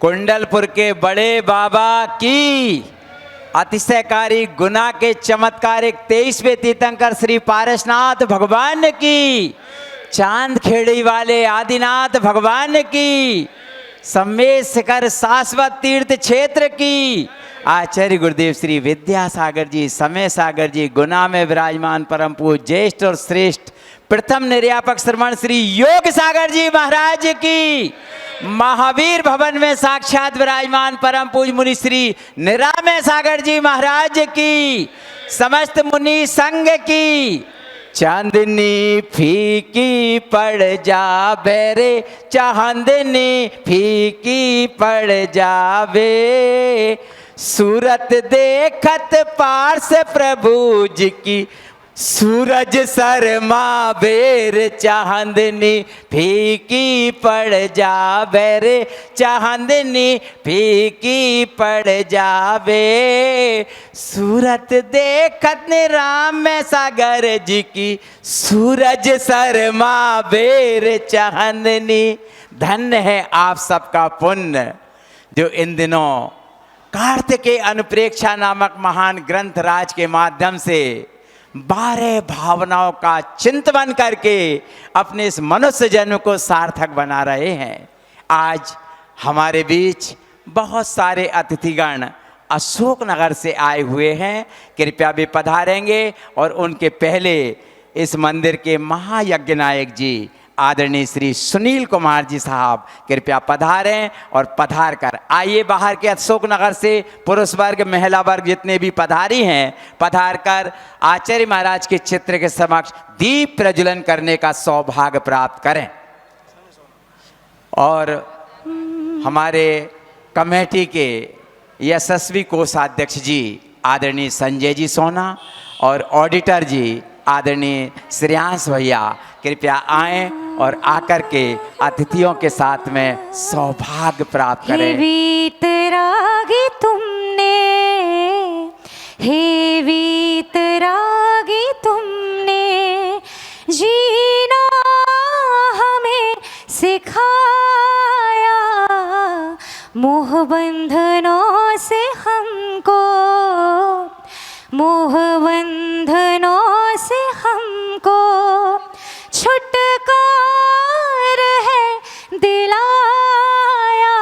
कुंडलपुर के बड़े बाबा की अतिशयकारी गुना के चमत्कारिक 23वें तीर्थंकर श्री पारसनाथ भगवान की, चांद खेड़ी वाले आदिनाथ भगवान की, सम्मेद शिखर शाश्वत तीर्थ क्षेत्र की, आचार्य गुरुदेव श्री विद्यासागर जी, समय सागर जी, गुना में विराजमान परम पूज्य ज्येष्ठ और श्रेष्ठ प्रथम निर्यापक श्रमण श्री योग सागर जी महाराज की, महावीर भवन में साक्षात विराजमान परम पूज्य मुनि श्री निरामय सागर जी महाराज की, समस्त मुनि संघ की, चांदनी फीकी पड़ जावे रे, चांदनी फीकी पड़ जावे, सूरत देखत पार्श प्रभु जी की, सूरज शर्मा बेर, चांदनी फीकी पड़ जावे रे, चांदनी फीकी पड़ जावे, सूरत देखत राम सागर जी की, सूरज शर्मा बेर, चांदनी। धन्य है आप सबका पुण्य जो इन दिनों कार्तिकेय अनुप्रेक्षा नामक महान ग्रंथ राज के माध्यम से 12 भावनाओं का चिंतन करके अपने इस मनुष्य जन्म को सार्थक बना रहे हैं। आज हमारे बीच बहुत सारे अतिथिगण अशोकनगर से आए हुए हैं, कृपया भी पधारेंगे और उनके पहले इस मंदिर के महायज्ञ नायक जी आदरणीय श्री सुनील कुमार जी साहब कृपया पधारें और पधार कर आइए। बाहर के अशोकनगर से पुरुष वर्ग महिला वर्ग जितने भी पधारी हैं, पधार कर आचार्य महाराज के चित्र के समक्ष दीप प्रज्वलन करने का सौभाग्य प्राप्त करें। और हमारे कमेटी के यशस्वी कोषाध्यक्ष जी आदरणीय संजय जी सोना और ऑडिटर जी आदरणीय श्रेयांश भैया कृपया आएं और आकर के अतिथियों के साथ में सौभाग्य प्राप्त करें। हे वीतरागी तुमने, हे वीतरागी तुमने जीना हमें सिखाया, मोह बंधनों से हमको, मोह बंधनों से हमको छुटकार है दिलाया,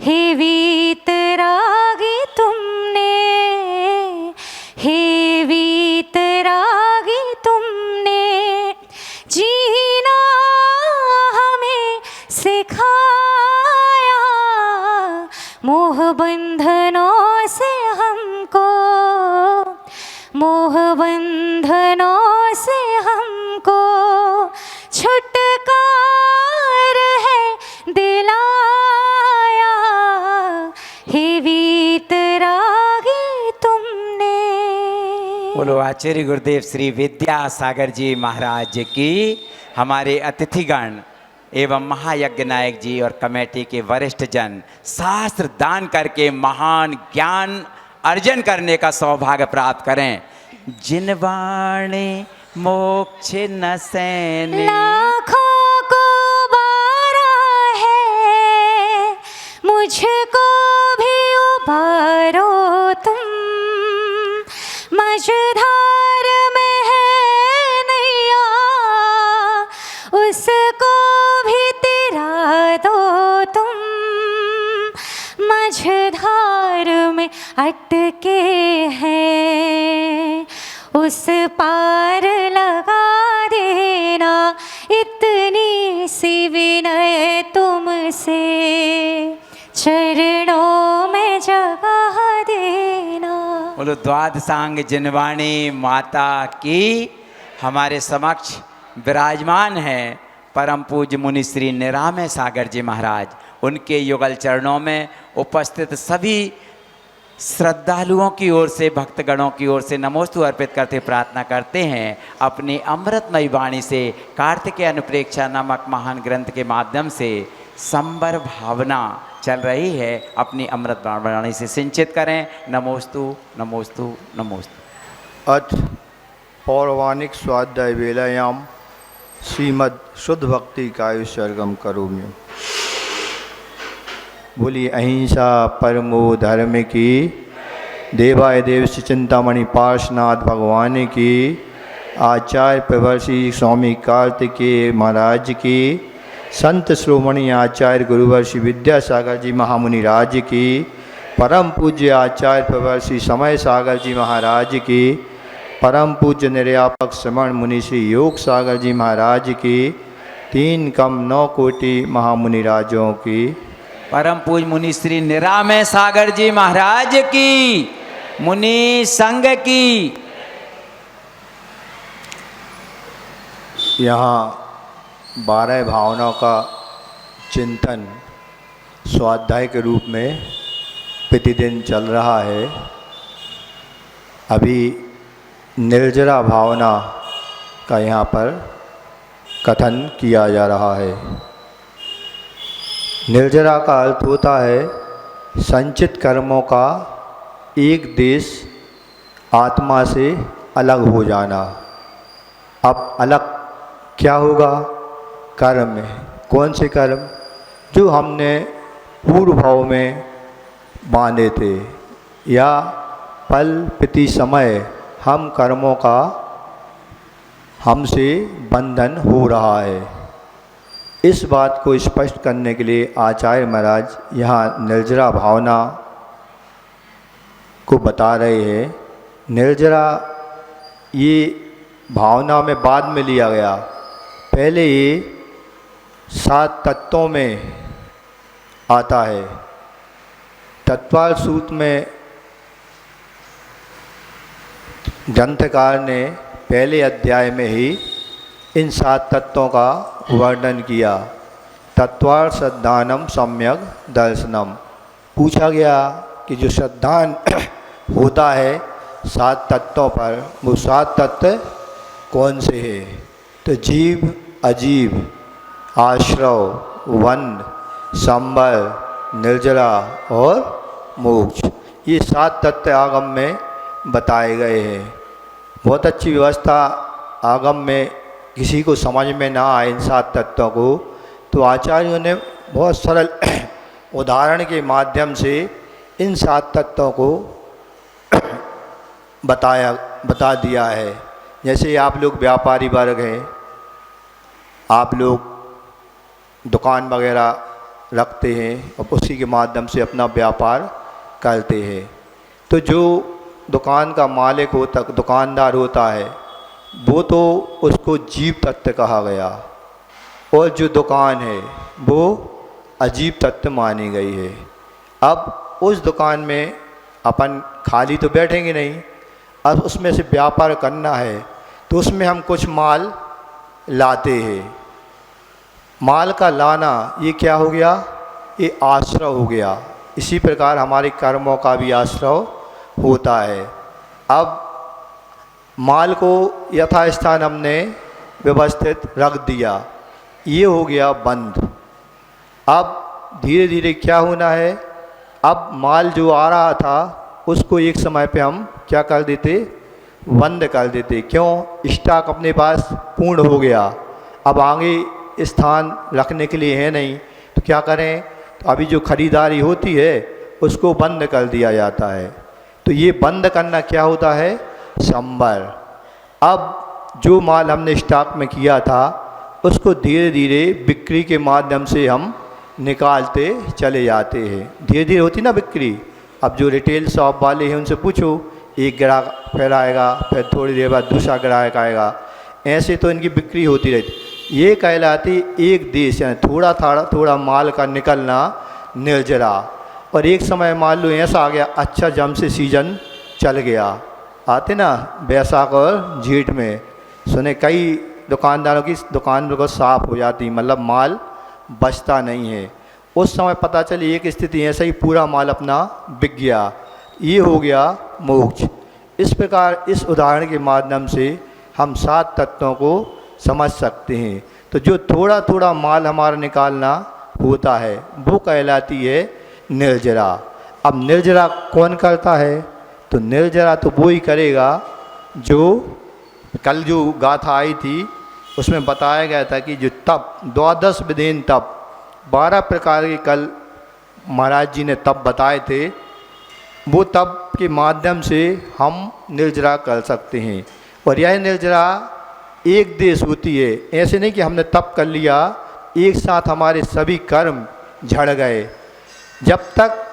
हे वीतरागी तुमने, हे वीतरागी तुमने जीना हमें सिखाया, मोह बंधनों से हमको, मोह बंधनों से हमको छुटकार है दिलाया, हे वीतरागी तुमने। बोलो आचार्य गुरुदेव श्री विद्यासागर जी महाराज की। हमारे अतिथिगण एवं महायज्ञ नायक जी और कमेटी के वरिष्ठ जन शास्त्र दान करके महान ज्ञान अर्जन करने का सौभाग्य प्राप्त करें। जिनवाणे मोक्ष न सैने, लाखों को बारा है, मुझको भी उबारो तुम, मझधार में है नैया, उसको भी तिरा दो तुम, मझधार में अटके हैं उस पार लगा देना, इतनी सी विनय तुमसे चरणों में जगह देना। बोलो द्वादशांग जिनवाणी माता की। हमारे समक्ष विराजमान हैं परम पूज्य मुनि श्री निरामय सागर जी महाराज। उनके युगल चरणों में उपस्थित सभी श्रद्धालुओं की ओर से, भक्तगणों की ओर से नमोस्तु अर्पित करते प्रार्थना करते हैं। अपनी अमृतमयी वाणी से कार्तिकेय अनुप्रेक्षा नामक महान ग्रंथ के माध्यम से संबर भावना चल रही है, अपनी अमृत वाणी से सिंचित करें। नमोस्तु नमोस्तु नमोस्तु। अथ पौर्वाणिक स्वाध्याय वेलायाम श्रीमद् शुद्ध भक्ति काव्य सर्गम करोमि। बोली अहिंसा परमो धर्म की। देवाय देव श्री चिंतामणि पार्श्वनाथ भगवान की। आचार्य प्रवर्षि स्वामी कार्तिकेय महाराज की। संत श्रोमणी आचार्य गुरुवर्षि विद्यासागर जी महामुनि राज की। परम पूज्य आचार्य प्रवर्षि समय सागर जी महाराज की। परम पूज्य निर्यापक श्रमण मुनि श्री योग सागर जी महाराज की। 3 कम 9 कोटि महामुनि राजों की। परम पूज मुनि श्री निरामय सागर जी महाराज की, मुनि संघ की। यहाँ 12 भावनाओं का चिंतन स्वाध्याय के रूप में प्रतिदिन चल रहा है। अभी निर्जरा भावना का यहाँ पर कथन किया जा रहा है। निर्जरा का अर्थ होता है संचित कर्मों का एक देश आत्मा से अलग हो जाना। अब अलग क्या होगा? कर्म। कौन से कर्म? जो हमने पूर्व भाव में बांधे थे या पल प्रति समय हम कर्मों का हमसे बंधन हो रहा है। इस बात को स्पष्ट करने के लिए आचार्य महाराज यहाँ निर्जरा भावना को बता रहे हैं। निर्जरा ये भावना में बाद में लिया गया, पहले ये 7 तत्वों में आता है। तत्वार सूत्र में ग्रंथकार ने पहले अध्याय में ही इन 7 तत्वों का वर्णन किया। तत्वार श्रद्धानम सम्यक दर्शनम। पूछा गया कि जो श्रद्धान होता है 7 तत्वों पर, वो 7 तत्व कौन से हैं? तो जीव, अजीव, आश्रव, वन, संबर, निर्जरा और मोक्ष, ये 7 तत्व आगम में बताए गए हैं। बहुत अच्छी व्यवस्था आगम में किसी को समझ में ना आए इन 7 तत्वों को, तो आचार्यों ने बहुत सरल उदाहरण के माध्यम से इन 7 तत्वों को बता दिया है। जैसे आप लोग व्यापारी वर्ग हैं, आप लोग दुकान वगैरह रखते हैं और उसी के माध्यम से अपना व्यापार करते हैं। तो जो दुकान का मालिक होता, दुकानदार होता है, वो तो उसको जीव तत्व कहा गया, और जो दुकान है वो अजीब तत्व मानी गई है। अब उस दुकान में अपन खाली तो बैठेंगे नहीं, अब उसमें से व्यापार करना है, तो उसमें हम कुछ माल लाते हैं। माल का लाना ये क्या हो गया? ये आश्रव हो गया। इसी प्रकार हमारे कर्मों का भी आश्रव होता है। अब माल को यथास्थान हमने व्यवस्थित रख दिया, ये हो गया बंद। अब धीरे धीरे क्या होना है? अब माल जो आ रहा था उसको एक समय पे हम क्या कर देते? बंद कर देते। क्यों? स्टॉक अपने पास पूर्ण हो गया, अब आगे स्थान रखने के लिए है नहीं, तो क्या करें? तो अभी जो खरीदारी होती है उसको बंद कर दिया जाता है। तो ये बंद करना क्या होता है? संबर। अब जो माल हमने स्टॉक में किया था उसको धीरे धीरे बिक्री के माध्यम से हम निकालते चले जाते हैं। धीरे धीरे होती ना बिक्री। अब जो रिटेल शॉप वाले हैं उनसे पूछो, एक ग्राहक फिर आएगा, फिर थोड़ी देर बाद दूसरा ग्राहक आएगा, ऐसे तो इनकी बिक्री होती रहती। ये कहलाती एक देश, यानी थोड़ा माल का निकलना निर्जरा। और एक समय मान लो ऐसा आ गया, अच्छा जम से सीजन चल गया, आते ना बैसाख और जेठ में, सुने कई दुकानदारों की दुकान बिल्कुल साफ हो जाती, मतलब माल बचता नहीं है। उस समय पता चली एक स्थिति ऐसा ही पूरा माल अपना बिक गया, ये हो गया मोक्ष। इस प्रकार इस उदाहरण के माध्यम से हम 7 तत्वों को समझ सकते हैं। तो जो थोड़ा थोड़ा माल हमारा निकालना होता है वो कहलाती है निर्जरा। अब निर्जरा कौन करता है? तो निर्जरा तो वो ही करेगा जो कल जो गाथा आई थी उसमें बताया गया था कि जो तप, द्वादश विधेन तप, 12 प्रकार के कल महाराज जी ने तप बताए थे, वो तप के माध्यम से हम निर्जरा कर सकते हैं। और यह निर्जरा एक देश होती है, ऐसे नहीं कि हमने तप कर लिया एक साथ हमारे सभी कर्म झड़ गए। जब तक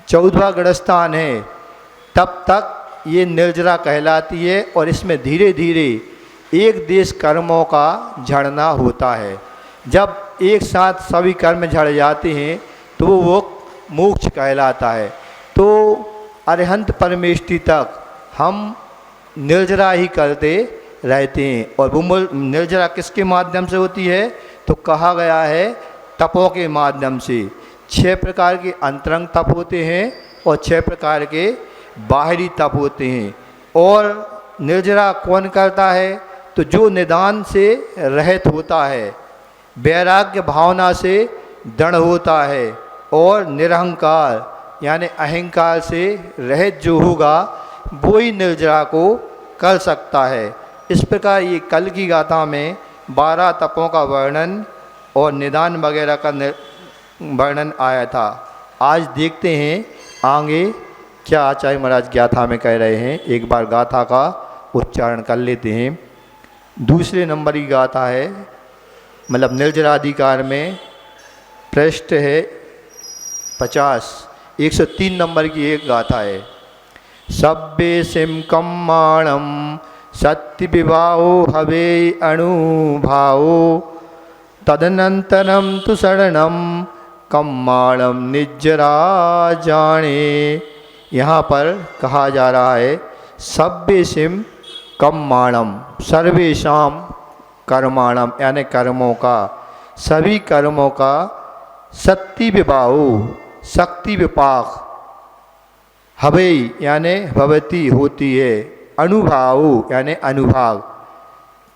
14वां गृहस्थान है तब तक ये निर्जरा कहलाती है, और इसमें धीरे धीरे एक देश कर्मों का झड़ना होता है। जब एक साथ सभी कर्म झड़ जाते हैं तो वो मोक्ष कहलाता है। तो अरिहंत परमेष्टि तक हम निर्जरा ही करते रहते हैं। और वो निर्जरा किसके माध्यम से होती है? तो कहा गया है तपों के माध्यम से। 6 प्रकार के अंतरंग तप होते हैं और 6 प्रकार के बाहरी तप होते हैं। और निर्जरा कौन करता है? तो जो निदान से रहित होता है, वैराग्य भावना से दृढ़ होता है, और निरहंकार यानी अहंकार से रहित जो होगा वो ही निर्जरा को कर सकता है। इस प्रकार ये कल की गाथा में 12 तपों का वर्णन और निदान वगैरह का वर्णन आया था। आज देखते हैं आगे क्या आचार्य महाराज गाथा में कह रहे हैं। एक बार गाथा का उच्चारण कर लेते हैं। दूसरे नंबर की गाथा है, मतलब निर्जराधिकार में पृष्ठ है 50, 103 नंबर की एक गाथा है। सब्बे सिम कम्माणम सत्य विवाहो हवे अणुभावो तदनंतरम तु शरणम कम्माणम निजरा जाने। यहाँ पर कहा जा रहा है सब्बे सिम कम्माणम, सर्वेशाम कर्माणम यानी कर्मों का, सभी कर्मों का, सत्य विवाहो शक्ति विपाक, हवे यानी भवती होती है, अनुभाव यानी अनुभाग,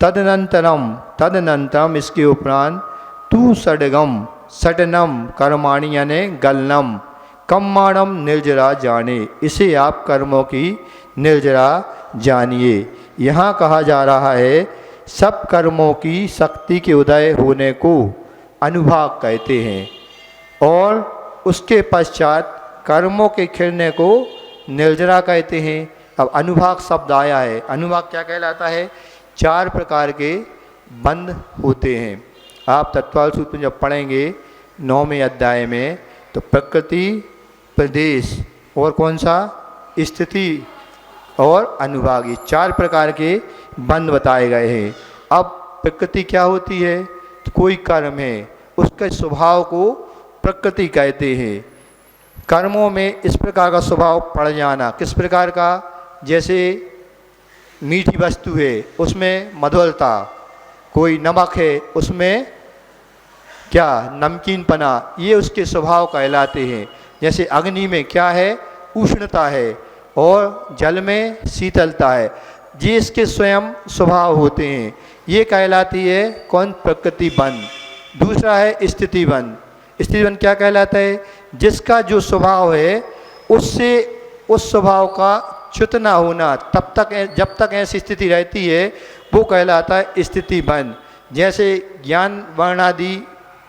तदनंतरम इसके उपरांत तू षडगम षडनम कर्माणि यानी गलनम, कम्माणम निर्जरा जाने, इसे आप कर्मों की निर्जरा जानिए। यहाँ कहा जा रहा है सब कर्मों की शक्ति के उदय होने को अनुभाग कहते हैं, और उसके पश्चात कर्मों के खिलने को निर्जरा कहते हैं। अब अनुभाग शब्द आया है, अनुभाग क्या कहलाता है? 4 प्रकार के बंध होते हैं। आप तत्वाल सूत्र में जब पढ़ेंगे 9वें अध्याय में, तो प्रकृति, प्रदेश और कौन सा? स्थिति और अनुभाग, ये 4 प्रकार के बंध बताए गए हैं। अब प्रकृति क्या होती है? तो कोई कर्म है, उसके स्वभाव को प्रकृति कहते हैं। कर्मों में इस प्रकार का स्वभाव पड़ जाना, किस प्रकार का? जैसे मीठी वस्तु है उसमें मधुरता, कोई नमक है उसमें क्या? नमकीनपना, ये उसके स्वभाव कहलाते हैं। जैसे अग्नि में क्या है? उष्णता है, और जल में शीतलता है, ये इसके स्वयं स्वभाव होते हैं। ये कहलाती है कौन? प्रकृति बंध। दूसरा है स्थिति बंध। स्थिति बंध क्या कहलाता है? जिसका जो स्वभाव है उससे उस स्वभाव का च्युत ना होना, तब तक जब तक ऐसी स्थिति रहती है वो कहलाता है स्थिति बंध। जैसे ज्ञान वर्णादि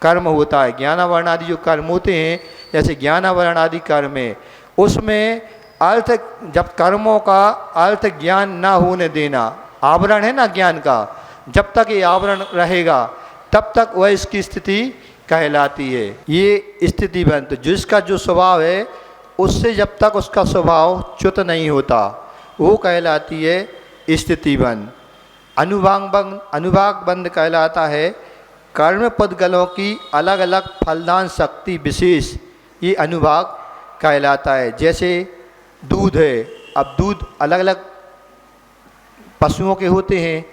कर्म होता है, ज्ञान वर्णादि जो कर्म होते हैं, जैसे ज्ञान वर्णादि कर्म है, उसमें अर्थ, जब कर्मों का अर्थ ज्ञान ना होने देना, आवरण है ना ज्ञान का, जब तक ये आवरण रहेगा तब तक वह इसकी स्थिति कहलाती है। ये स्थिति बंध, तो जिसका जो स्वभाव है उससे जब तक उसका स्वभाव च्युत नहीं होता वो कहलाती है स्थिति बंध। अनुभाग बंध कहलाता है कर्म पदगलों की अलग अलग फलदान शक्ति विशेष, ये अनुभाग कहलाता है। जैसे दूध है, अब दूध अलग अलग पशुओं के होते हैं,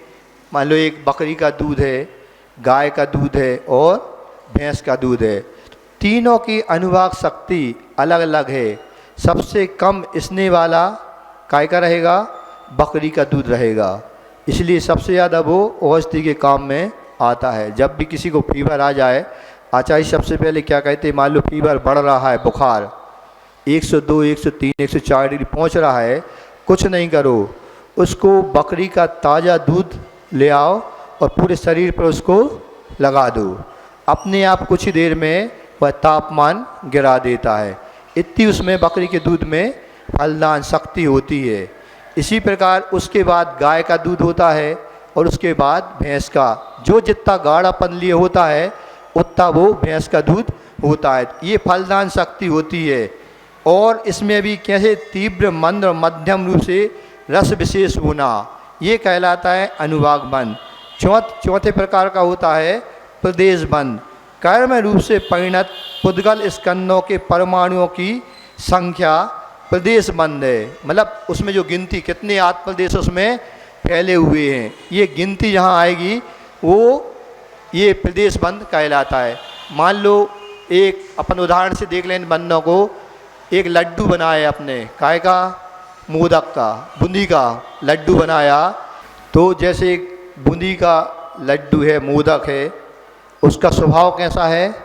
मान लो एक बकरी का दूध है, गाय का दूध है और भैंस का दूध है, तीनों की अनुभाग शक्ति अलग अलग है। सबसे कम स्नेह वाला काय का रहेगा? बकरी का दूध रहेगा, इसलिए सबसे ज़्यादा वो औषधि के काम में आता है। जब भी किसी को फीवर आ जाए, आचार्य सबसे पहले क्या कहते हैं? मान लो फीवर बढ़ रहा है, बुखार 102, 103, 104 डिग्री पहुँच रहा है, कुछ नहीं करो, उसको बकरी का ताज़ा दूध ले आओ और पूरे शरीर पर उसको लगा दो, अपने आप कुछ ही देर में वह तापमान गिरा देता है। इतनी उसमें बकरी के दूध में फलदान शक्ति होती है। इसी प्रकार उसके बाद गाय का दूध होता है और उसके बाद भैंस का। जो जितना गाढ़ापन लिए होता है उतना वो भैंस का दूध होता है। ये फलदान शक्ति होती है। और इसमें भी कैसे तीव्र मंद और मध्यम रूप से रस विशेष होना, ये कहलाता है अनुभाग बंध। चौथे प्रकार का होता है प्रदेश बंध। कर्म रूप से परिणत पुद्गल स्कंदों के परमाणुओं की संख्या प्रदेश बंध है। मतलब उसमें जो गिनती कितने आत्मप्रदेश उसमें फैले हुए हैं, ये गिनती जहाँ आएगी वो ये प्रदेश बंध कहलाता है। मान लो एक अपन उदाहरण से देख लें बंधों को। एक लड्डू बनाया अपने काय का, मोदक का, बूंदी का लड्डू बनाया। तो जैसे बूंदी का लड्डू है, मोदक है, उसका स्वभाव कैसा है?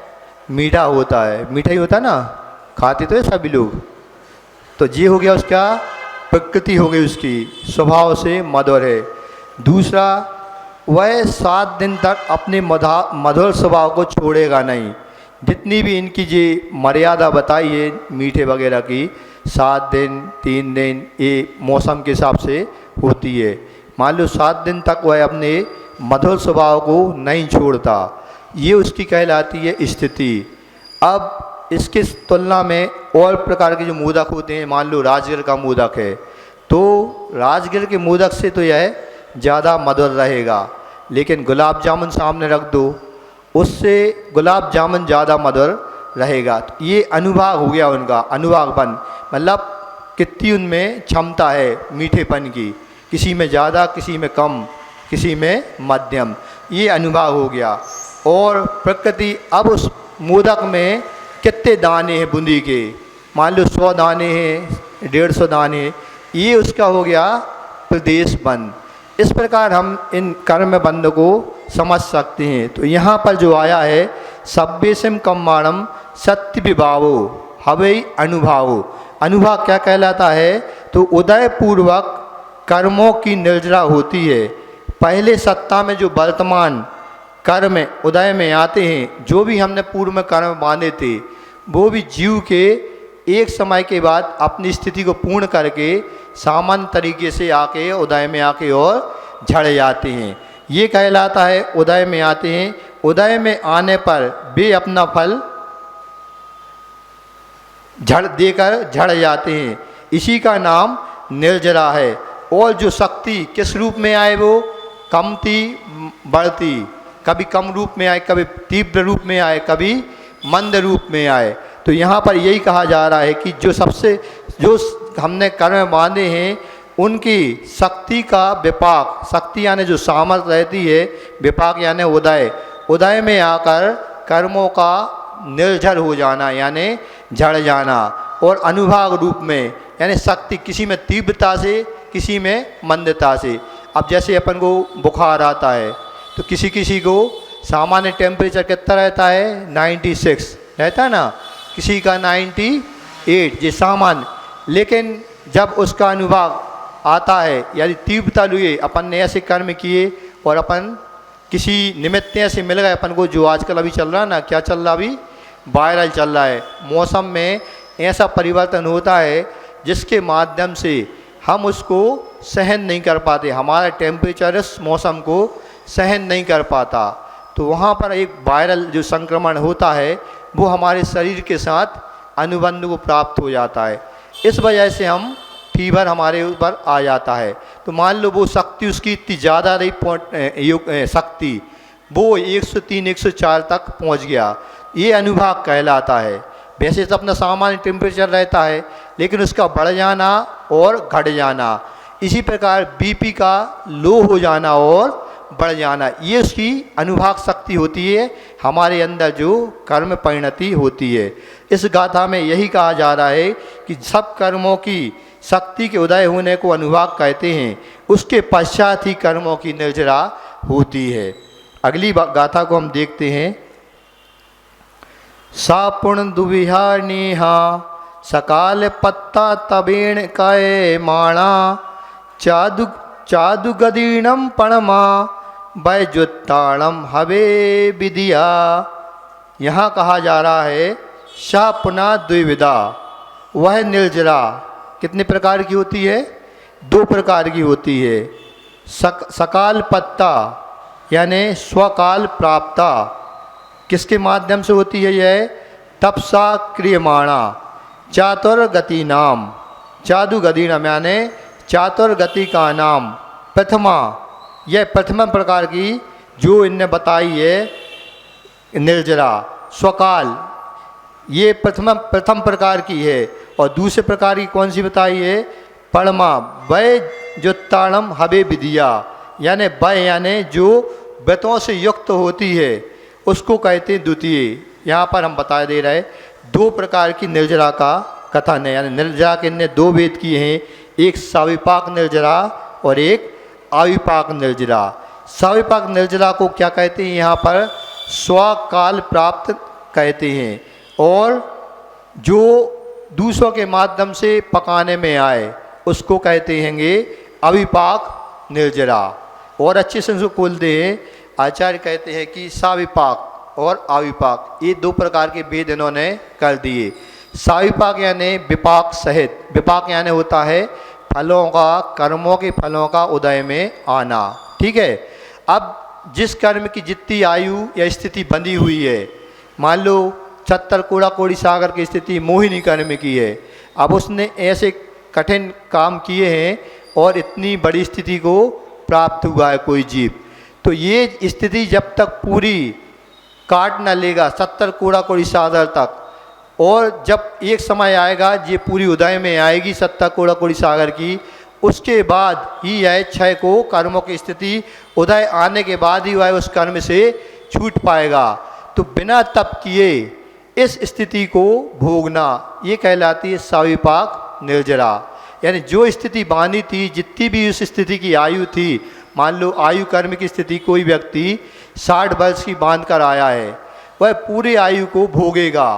मीठा होता है। मीठा ही होता है ना, खाते तो है सभी लोग। तो ये हो गया उसका प्रकृति, हो गई उसकी स्वभाव से मधुर है। दूसरा, वह 7 दिन तक अपने मधुर स्वभाव को छोड़ेगा नहीं। जितनी भी इनकी जी मर्यादा बताई है मीठे वगैरह की, 7 दिन 3 दिन ये मौसम के हिसाब से होती है। मान लो 7 दिन तक वह अपने मधुर स्वभाव को नहीं छोड़ता, ये उसकी कहलाती है स्थिति। अब इसके तुलना में और प्रकार के जो मोदक होते हैं, मान लो राजगिर का मोदक है, तो राजगिर के मोदक से तो यह ज़्यादा मधुर रहेगा। लेकिन गुलाब जामुन सामने रख दो, उससे गुलाब जामुन ज़्यादा मधुर रहेगा। तो ये अनुभाग हो गया उनका, अनुभागपन। मतलब कितनी उनमें क्षमता है मीठेपन की, किसी में ज़्यादा, किसी में कम, किसी में मध्यम, ये अनुभाग हो गया। और प्रकृति, अब उस मोदक में कितने दाने हैं बूंदी के, मान लो 100 दाने हैं, 150 दाने, ये उसका हो गया प्रदेश बंध। इस प्रकार हम इन कर्म बंध को समझ सकते हैं। तो यहाँ पर जो आया है सभ्यसिम कम्माणम सत्य विभावो हवई अनुभावो। अनुभाग क्या कहलाता है? तो उदय पूर्वक कर्मों की निर्जरा होती है। पहले सत्ता में जो वर्तमान कर्म उदय में आते हैं, जो भी हमने पूर्व में कर्म बांधे थे, वो भी जीव के एक समय के बाद अपनी स्थिति को पूर्ण करके सामान्य तरीके से आके उदय में आके और झड़ जाते हैं। ये कहलाता है उदय में आते हैं। उदय में आने पर वे अपना फल झड़ जाते हैं। इसी का नाम निर्जरा है। और जो शक्ति किस रूप में आए, वो कमती बढ़ती, कभी कम रूप में आए, कभी तीव्र रूप में आए, कभी मंद रूप में आए। तो यहाँ पर यही कहा जा रहा है कि जो हमने कर्म बांधे हैं उनकी शक्ति का विपाक, शक्ति यानी जो सामर्थ्य रहती है, विपाक यानी उदय में आकर कर्मों का निर्जर हो जाना यानी झड़ जाना। और अनुभाग रूप में यानी शक्ति किसी में तीव्रता से, किसी में मंदता से। अब जैसे अपन को बुखार आता है तो किसी किसी को सामान्य टेम्परेचर कितना रहता है? 96 रहता है ना, किसी का 98, ये सामान्य। लेकिन जब उसका अनुभाग आता है यानी तीव्रता लिए, अपन ने ऐसे कर्म किए और अपन किसी निमित्त ऐसे मिल गए अपन को, जो आजकल अभी चल रहा है ना, क्या चल रहा अभी, वायरल चल रहा है। मौसम में ऐसा परिवर्तन होता है जिसके माध्यम से हम उसको सहन नहीं कर पाते, हमारा टेम्परेचर इस मौसम को सहन नहीं कर पाता। तो वहाँ पर एक वायरल जो संक्रमण होता है वो हमारे शरीर के साथ अनुबंध को प्राप्त हो जाता है। इस वजह से हम फीवर हमारे ऊपर आ जाता है। तो मान लो वो शक्ति उसकी इतनी ज़्यादा रही, शक्ति वो 103 104 तक पहुंच गया, ये अनुभाग कहलाता है। वैसे तो अपना सामान्य टेम्परेचर रहता है, लेकिन उसका बढ़ जाना और घट जाना, इसी प्रकार बीपी का लो हो जाना और बढ़ जाना, ये उसकी अनुभाग शक्ति होती है, हमारे अंदर जो कर्म परिणति होती है। इस गाथा में यही कहा जा रहा है कि सब कर्मों की शक्ति के उदय होने को अनुभाग कहते हैं, उसके पश्चात ही कर्मों की निर्जरा होती है। अगली गाथा को हम देखते हैं। सापुण दुविहारनीहा सकाल पत्ता तबेण कय माणा चादु गदीणम पणमा वैजुत्ताणम हवे विदिया। यहाँ कहा जा रहा है सा पुनः द्विविधा, वह निर्जरा कितने प्रकार की होती है? 2 प्रकार की होती है। सकाल पत्ता यानी स्वकाल प्राप्ता, किसके माध्यम से होती है यह? तपसा क्रियमाणा चातुर्गति नाम, चादुगति नाम यानी चातुर्गति का नाम। प्रथमा, यह प्रथम प्रकार की जो इनने बताई है निर्जरा स्वकाल, ये प्रथम प्रकार की है। और दूसरे प्रकार की कौन सी बताई है? परमा वय जो ताड़म हवे विधिया, यानी वय यानी जो व्रतों से युक्त होती है उसको कहते हैं द्वितीय। यहाँ पर हम बता दे रहे 2 प्रकार की निर्जरा का कथन है, यानी निर्जरा के इनने 2 भेद किए हैं, एक सविपाक निर्जरा और एक अविपाक निर्जरा। सविपाक निर्जरा को क्या कहते हैं? यहाँ पर स्वकाल प्राप्त कहते हैं, और जो दूसरों के माध्यम से पकाने में आए उसको कहते हैंगे अविपाक निर्जरा। और अच्छे से उसको खोलते हैं, आचार्य कहते हैं कि साविपाक और अविपाक ये 2 प्रकार के भेद इन्होंने कर दिए। साविपाक यानी विपाक सहित, विपाक यानी होता है फलों का, कर्मों के फलों का उदय में आना। ठीक है, अब जिस कर्म की जितनी आयु या स्थिति बंधी हुई है, मान लो 76 कोड़ा कोड़ी सागर की स्थिति मोहिनी कर्म की है, अब उसने ऐसे कठिन काम किए हैं और इतनी बड़ी स्थिति को प्राप्त हुआ है कोई जीव, तो ये स्थिति जब तक पूरी काट न लेगा 70 कोड़ा कोड़ी सागर तक, और जब एक समय आएगा ये पूरी उदय में आएगी 70 कोड़ा कोड़ी सागर की, उसके बाद ही यह क्षय को कर्मों की स्थिति उदय आने के बाद ही वह उस कर्म से छूट पाएगा। तो बिना तप किए इस स्थिति को भोगना ये कहलाती है सविपाक निर्जरा। यानी जो स्थिति बानी थी, जितनी भी उस स्थिति की आयु थी, मान लो आयु कर्म की स्थिति कोई व्यक्ति 60 वर्ष की बांध कर आया है, वह पूरी आयु को भोगेगा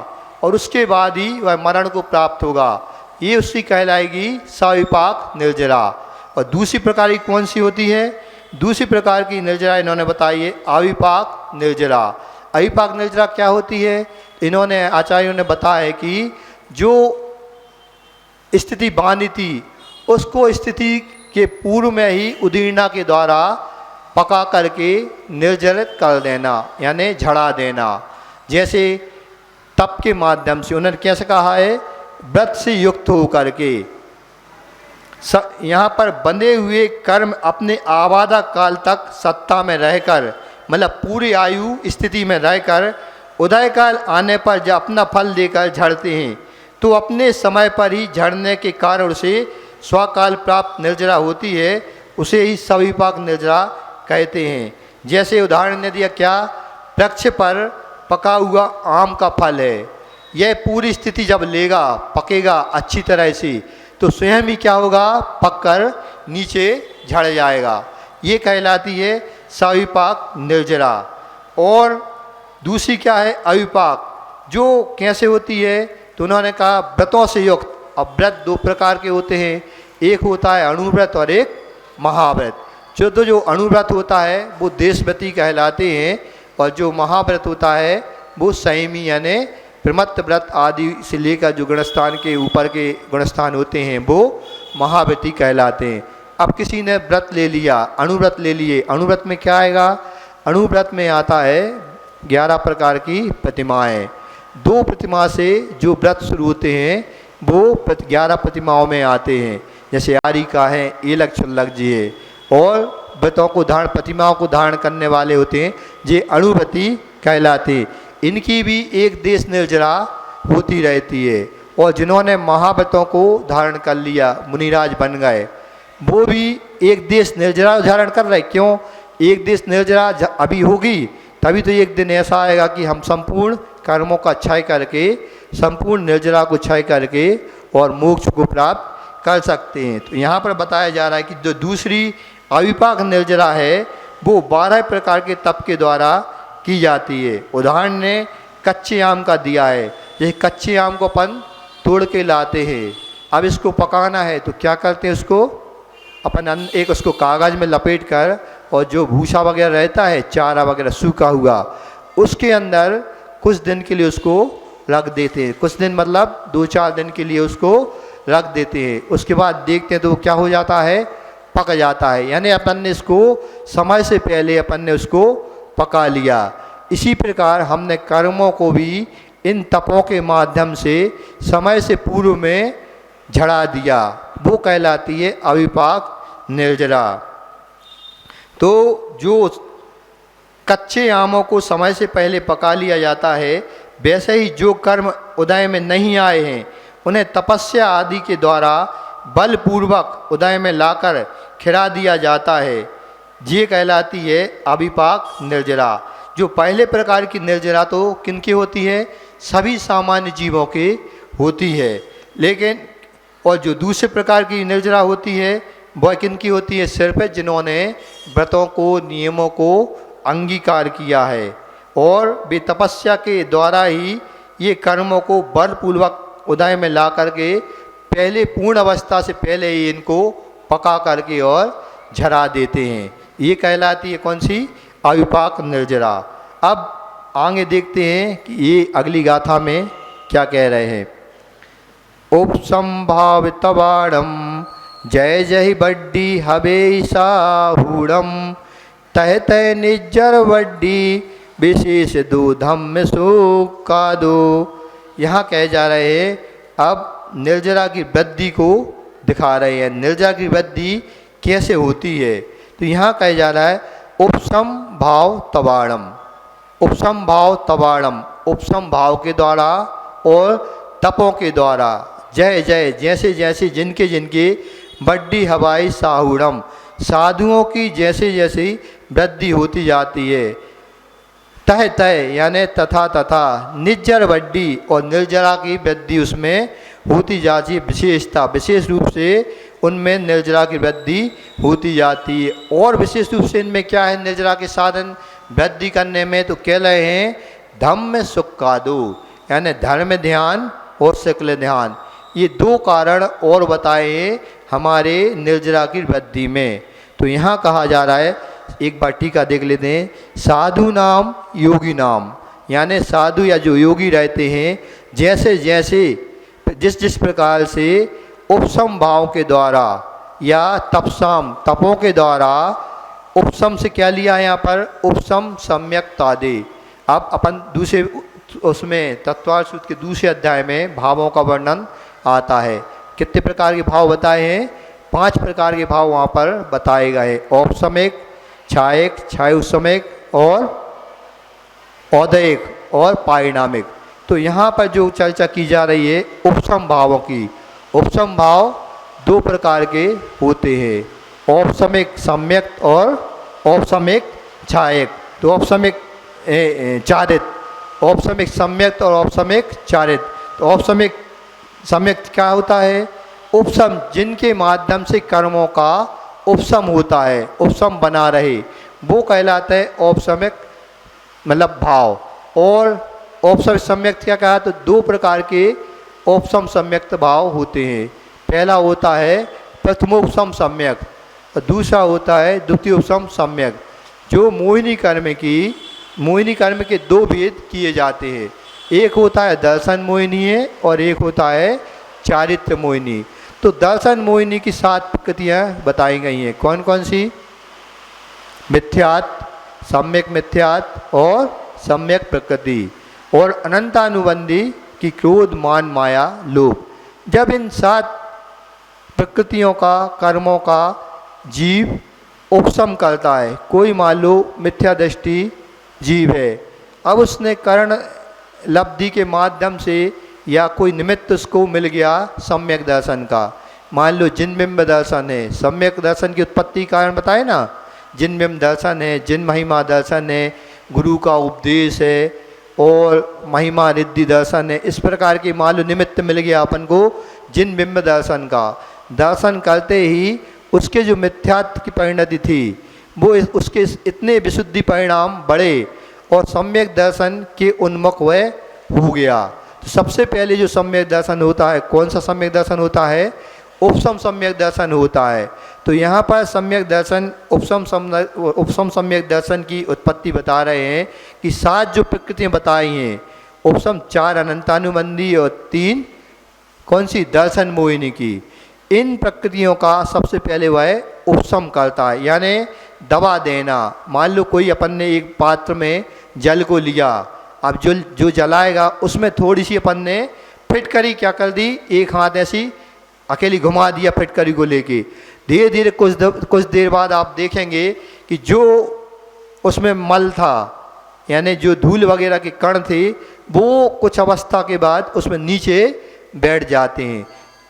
और उसके बाद ही वह मरण को प्राप्त होगा, ये उसकी कहलाएगी सविपाक निर्जरा। और दूसरी प्रकार की कौन सी होती है? दूसरी प्रकार की निर्जरा इन्होंने बताई है अविपाक निर्जरा। अविपाक निर्जरा क्या होती है? इन्होंने आचार्यों ने बताया कि जो स्थिति बांधी थी उसको स्थिति के पूर्व में ही उदीर्णा के द्वारा पका करके निर्जलित कर देना, यानी झड़ा देना। जैसे तप के माध्यम से उन्होंने कैसे कहा है? व्रत से युक्त हो करके यहाँ पर बंधे हुए कर्म अपने आबादा काल तक सत्ता में रहकर, मतलब पूरी आयु स्थिति में रहकर उदय काल आने पर जब अपना फल देकर झड़ते हैं, तो अपने समय पर ही झड़ने के कारण उसे स्वकाल प्राप्त निर्जरा होती है, उसे ही सविपाक निर्जरा कहते हैं। जैसे उदाहरण ने दिया क्या? वृक्ष पर पका हुआ आम का फल है, यह पूरी स्थिति जब लेगा, पकेगा अच्छी तरह से, तो स्वयं ही क्या होगा? पककर नीचे झड़ जाएगा, ये कहलाती है सविपाक निर्जरा। और दूसरी क्या है? अविपाक। जो कैसे होती है? तो उन्होंने कहा व्रतों से युक्त। अब व्रत 2 प्रकार के होते हैं, एक होता है अणुव्रत और एक महाव्रत। जो अणुव्रत होता है वो देशव्रती कहलाते हैं, और जो महाव्रत होता है वो संयमी यानी प्रमत्त व्रत आदि से लेकर जो गुणस्थान के ऊपर के गुणस्थान होते हैं वो महाव्रती कहलाते हैं। अब किसी ने व्रत ले लिया, अणुव्रत ले लिए, अणुव्रत में क्या आएगा? अणुव्रत में आता है 11 प्रकार की प्रतिमाएं। 2 प्रतिमा से जो व्रत शुरू होते हैं वो 11 प्रतिमाओं में आते हैं, जैसे आरिका है, एलक छुल्लक जी है, और व्रतों को धारण, प्रतिमाओं को धारण करने वाले होते हैं, ये अणुव्रती कहलाते। इनकी भी एक देश निर्जरा होती रहती है। और जिन्होंने महाव्रतों को धारण कर लिया, मुनिराज बन गए, वो भी एक देश निर्जरा धारण कर रहे। क्यों? एक देश निर्जरा अभी होगी तभी तो एक दिन ऐसा आएगा कि हम संपूर्ण कर्मों का क्षय करके, संपूर्ण निर्जरा को क्षय करके और मोक्ष को प्राप्त कर सकते हैं। तो यहाँ पर बताया जा रहा है कि जो दूसरी अविपाक निर्जरा है वो 12 प्रकार के तप के द्वारा की जाती है। उदाहरण ने कच्चे आम का दिया है। जैसे कच्चे आम को अपन तोड़ के लाते हैं, अब इसको पकाना है तो क्या करते हैं? उसको अपन एक उसको कागज़ में लपेट कर, और जो भूसा वगैरह रहता है, चारा वगैरह सूखा हुआ, उसके अंदर कुछ दिन के लिए उसको रख देते हैं। कुछ दिन मतलब 2-4 दिन के लिए उसको रख देते हैं। उसके बाद देखते हैं तो वो क्या हो जाता है, पक जाता है। यानी अपन ने इसको समय से पहले अपन ने उसको पका लिया। इसी प्रकार हमने कर्मों को भी इन तपों के माध्यम से समय से पूर्व में झड़ा दिया, वो कहलाती है अविपाक निर्जरा। तो जो कच्चे आमों को समय से पहले पका लिया जाता है, वैसे ही जो कर्म उदय में नहीं आए हैं उन्हें तपस्या आदि के द्वारा बलपूर्वक उदय में लाकर खिला दिया जाता है। ये कहलाती है अविपाक निर्जरा। जो पहले प्रकार की निर्जरा तो किनकी होती है, सभी सामान्य जीवों की होती है। लेकिन और जो दूसरे प्रकार की निर्जरा होती है वह किनकी होती है, सिर्फ जिन्होंने व्रतों को नियमों को अंगीकार किया है और वे तपस्या के द्वारा ही ये कर्मों को बलपूर्वक उदय में ला करके पहले पूर्ण अवस्था से पहले ही इनको पका करके और झरा देते हैं। ये कहलाती है कौन सी, अविपाक निर्जरा। अब आगे देखते हैं कि ये अगली गाथा में क्या कह रहे हैं। उपसंभावितवाणम जय जय बड्डी हबे साहूड़म तह तय निज्जर वड्डी विशेष दूधम में का दो। यहाँ कहे जा रहे हैं, अब निर्जरा की वृद्धि को दिखा रहे हैं। निर्जरा की वृद्धि कैसे होती है, तो यहाँ कहा जा रहा है उपसम भाव तवाणम। उपसम भाव तवाणम, उपसम भाव के द्वारा और तपों के द्वारा जय जय जैसे जैसे जिनके जिनके बड्डी हवाई साहूड़म, साधुओं की जैसे जैसे वृद्धि होती जाती है। तह तय यानी तथा तथा, निज्जर वड्डी और निर्जरा की वृद्धि उसमें होती जाती है। विशेषता विशेष रूप से उनमें निर्जरा की वृद्धि होती जाती है। और विशेष रूप से इनमें क्या है, निर्जरा के साधन वृद्धि करने में तो कह रहे हैं धम्म सुख का दो, यानी धर्म ध्यान और शुक्ल ध्यान, ये दो कारण और बताए हमारे निर्जरा की वृद्धि में। तो यहाँ कहा जा रहा है, एक बार टीका देख लेते हैं। साधु नाम योगी नाम, यानी साधु या जो योगी रहते हैं जैसे जैसे जिस जिस प्रकार से उपसम भाव के द्वारा या तपसाम तपों के द्वारा, उपसम से क्या लिया है यहाँ पर, उपसम सम्यक तादे। अब अपन दूसरे उसमें तत्वार्थ सूत्र के दूसरे अध्याय में भावों का वर्णन आता है। कितने प्रकार के भाव बताए हैं, 5 प्रकार के भाव वहाँ पर बताए गए। औपसमिक, छायक, छायुसमिक और औदयिक और पारिणामिक। तो यहाँ पर जो चर्चा की जा रही है उपसम भावों की, उपसम भाव 2 प्रकार के होते हैं, औपसमिक सम्यक और औपसमिक छायक। तो औपसमिक चारित, औपसमिक सम्यक और औपसमिक चारित। तो औपसमिक सम्यक क्या होता है, उपसम जिनके माध्यम से कर्मों का उपसम होता है, उपसम बना रहे, वो कहलाता है औपसमिक मतलब भाव। और औपसमिक सम्यक क्या कहा, तो 2 प्रकार के औपसम सम्यक्त भाव होते हैं। पहला होता है प्रथमोपसम सम्यक और दूसरा होता है द्वितीयोपसम सम्यक। जो मोहिनी कर्म के 2 भेद किए जाते हैं, एक होता है दर्शन मोहिनी है और एक होता है चारित्र मोहिनी। तो दर्शन मोहिनी की 7 प्रकृतियाँ बताई गई हैं। कौन कौन सी, मिथ्यात्, सम्यक मिथ्यात् और सम्यक प्रकृति और अनंतानुबंधी की क्रोध मान माया लोभ। जब इन 7 प्रकृतियों का कर्मों का जीव उपसम करता है, कोई मान लो मिथ्या दृष्टि जीव है, अब उसने कर्ण लब्धि के माध्यम से या कोई निमित्त उसको मिल गया सम्यक दर्शन का, मान लो जिनबिंब दर्शन है, सम्यक दर्शन की उत्पत्ति कारण बताए ना, जिनबिंब दर्शन है, जिन महिमा दर्शन है, गुरु का उपदेश है और महिमा रिद्धि दर्शन है। इस प्रकार के मान लो निमित्त मिल गया अपन को जिन बिंब दर्शन का। दर्शन करते ही उसके जो मिथ्यात्व की परिणति थी वो उसके इतने विशुद्धि परिणाम बढ़े और सम्यक दर्शन के उन्मुख वह हो गया। तो सबसे पहले जो सम्यक दर्शन होता है, कौन सा सम्यक दर्शन होता है, उपसम सम्यक दर्शन होता है। तो यहाँ पर सम्यक दर्शन उपसम सम्यक दर्शन की उत्पत्ति बता रहे हैं कि 7 जो प्रकृतियाँ बताई हैं उपशम 4 अनंतानुबंधी और 3 कौन सी दर्शन मोहिनी की। इन प्रकृतियों का सबसे पहले वह उपशम करता है, यानी दबा देना। मान लो कोई अपन ने एक पात्र में जल को लिया, अब जो जलाएगा उसमें थोड़ी सी अपन ने फिटकरी क्या कर दी, एक हाथ ऐसी अकेली घुमा दिया फिटकरी को लेके। धीरे धीरे कुछ देर बाद आप देखेंगे कि जो उसमें मल था, यानी जो धूल वगैरह के कण थे, वो कुछ अवस्था के बाद उसमें नीचे बैठ जाते हैं।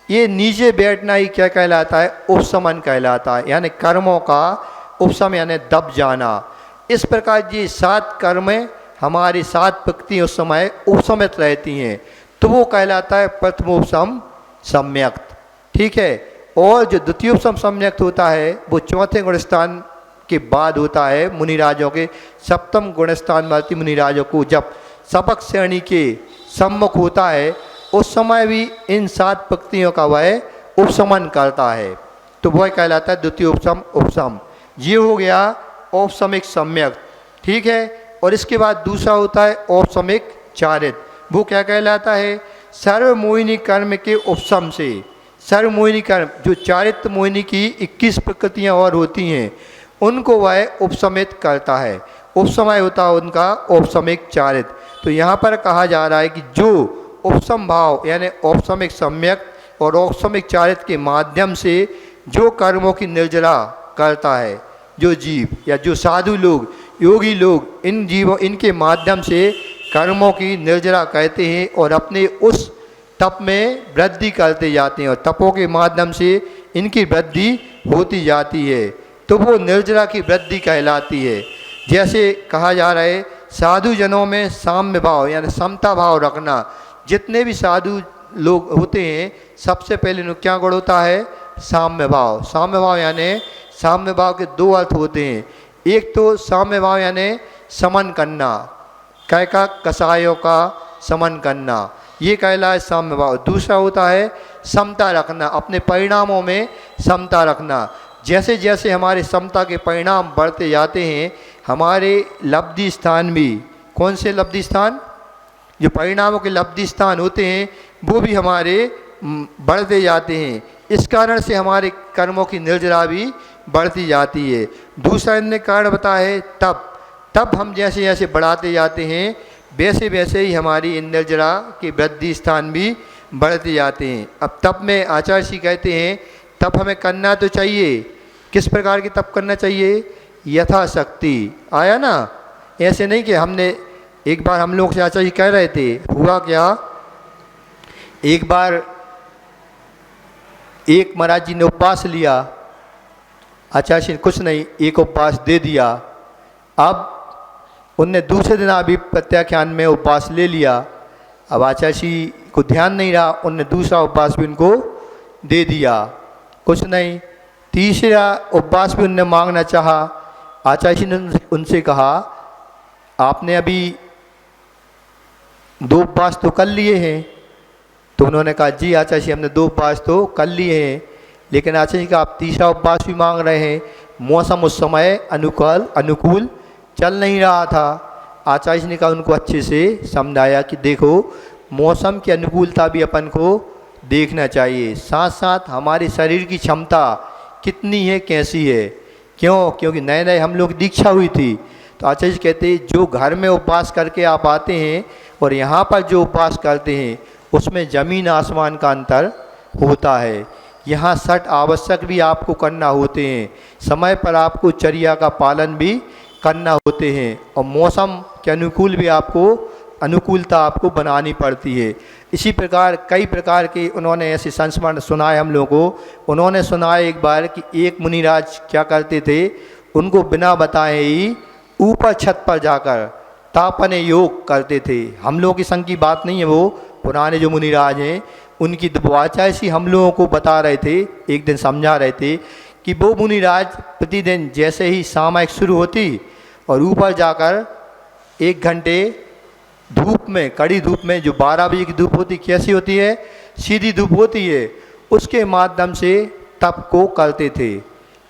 ये नीचे बैठना ही क्या कहलाता है, उपशमन कहलाता है, यानी कर्मों का उपशम यानी दब जाना। इस प्रकार ये 7 कर्म हमारी 7 प्रकृति उस समय उपशमित रहती हैं, तो वो कहलाता है प्रथमोपशम सम्यक्त। ठीक है। और जो द्वितीयोपशम सम्यक्त होता है वो चौथे गुणस्थान के बाद होता है। मुनिराजों के सप्तम गुणस्थान वर्ती मुनिराजों को जब सबक श्रेणी के सम्मुख होता है, उस समय भी इन 7 प्रकृतियों का वह उपशमन करता है, तो वह कहलाता है द्वितीय उपशम उपशम। ये हो गया औपशमिक सम्यक। ठीक है। और इसके बाद दूसरा होता है औपशमिक चारित। वो क्या कहलाता है, सर्वमोहिनी कर्म के उपशम से। सर्वमोहिनी कर्म जो चारित्र मोहिनी की 21 प्रकृतियाँ और होती हैं, उनको वह उपशमित करता है। उपसमय होता है उनका औपशमिक चारित। तो यहाँ पर कहा जा रहा है कि जो उपशम भाव यानी औपशमिक सम्यक और औपशमिक चारित के माध्यम से जो कर्मों की निर्जरा करता है, जो जीव या जो साधु लोग, योगी लोग, इनके माध्यम से कर्मों की निर्जरा कहते हैं और अपने उस तप में वृद्धि करते जाते हैं, और तपों के माध्यम से इनकी वृद्धि होती जाती है, तो वो निर्जरा की वृद्धि कहलाती है। जैसे कहा जा रहा है साधु जनों में साम्य भाव यानी समता भाव रखना। जितने भी साधु लोग होते हैं सबसे पहले उनका क्या गुण होता है, साम्य भाव। साम्य भाव यानी साम्य भाव के 2 अर्थ होते हैं। एक तो साम्य भाव यानी समन करना, कै का कसायों का समन करना, ये कहलाए साम्य भाव। दूसरा होता है समता रखना, अपने परिणामों में समता रखना। जैसे जैसे हमारे समता के परिणाम बढ़ते जाते हैं, हमारे लब्धि स्थान भी, कौन से लब्धि स्थान, जो परिणामों के लब्धि स्थान होते हैं वो भी हमारे बढ़ते जाते हैं। इस कारण से हमारे कर्मों की निर्जरा भी बढ़ती जाती है। दूसरा इनने कारण बताया है तब हम जैसे जैसे बढ़ाते जाते हैं वैसे वैसे ही हमारी इन निर्जरा के वृद्धि स्थान भी बढ़ते जाते हैं। अब तप में आचार्य जी कहते हैं तप हमें करना तो चाहिए। किस प्रकार की तप करना चाहिए, यथाशक्ति। आया ना, ऐसे नहीं कि हमने एक बार हम लोग से आचार्य जी कह रहे थे, हुआ क्या, एक बार एक महाराज जी ने उपवास लिया, आचार्य जी ने कुछ नहीं, एक उपवास दे दिया। अब उनने दूसरे दिन अभी प्रत्याख्यान में उपवास ले लिया। अब आचार्य जी को ध्यान नहीं रहा, उनने दूसरा उपवास भी उनको दे दिया, कुछ नहीं। तीसरा उपवास भी उनने मांगना चाहा। आचार्य जी ने उनसे कहा आपने अभी 2 उपवास तो कर लिए हैं। तो उन्होंने कहा जी आचार्य जी हमने 2 उपवास तो कर लिए हैं, लेकिन आचार्य जी का आप तीसरा उपवास भी मांग रहे हैं। मौसम उस समय अनुकूल चल नहीं रहा था। आचार्य जी ने कहा उनको अच्छे से समझाया कि देखो मौसम की अनुकूलता भी अपन को देखना चाहिए, साथ साथ हमारे शरीर की क्षमता कितनी है कैसी है। क्योंकि नए नए हम लोग दीक्षा हुई थी। तो आचार्य जी कहते जो घर में उपवास करके आप आते हैं और यहाँ पर जो उपवास करते हैं उसमें ज़मीन आसमान का अंतर होता है। यहाँ 60 आवश्यक भी आपको करना होते हैं, समय पर आपको चर्या का पालन भी करना होते हैं, और मौसम के अनुकूल भी अनुकूलता आपको बनानी पड़ती है। इसी प्रकार कई प्रकार के उन्होंने ऐसे संस्मरण सुनाए हम लोगों को। उन्होंने सुनाए एक बार कि एक मुनिराज क्या करते थे, उनको बिना बताए ही ऊपर छत पर जाकर तापने योग करते थे। हम लोगों की संग की बात नहीं है, वो पुराने जो मुनिराज हैं उनकी आचार्य जी हम लोगों को बता रहे थे, एक दिन समझा रहे थे कि वो मुनिराज प्रतिदिन जैसे ही सामायिक शुरू होती और ऊपर जाकर 1 घंटे धूप में, कड़ी धूप में, जो 12 बजे की धूप होती कैसी होती है, सीधी धूप होती है, उसके माध्यम से तप को करते थे।